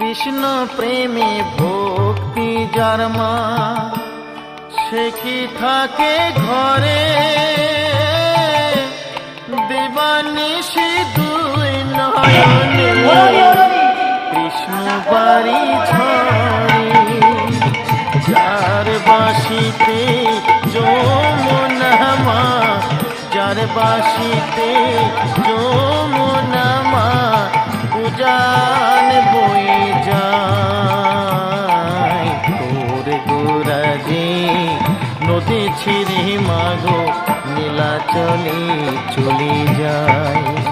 কৃষ্ণ প্রেমে ভক্তি যার মা, সে কি থাকে ঘরে দেবানিশি দুই নয়নে কৃষ্ণ বাড়ি ঝরে। যার বাঁশিতে যমুনা মা, যার বাঁশিতে যমুনা মা উজান বয়ে যায়। তোর গোরাজে নদী ছিঁড়ে মাগো নীলাচলে চলে যায়।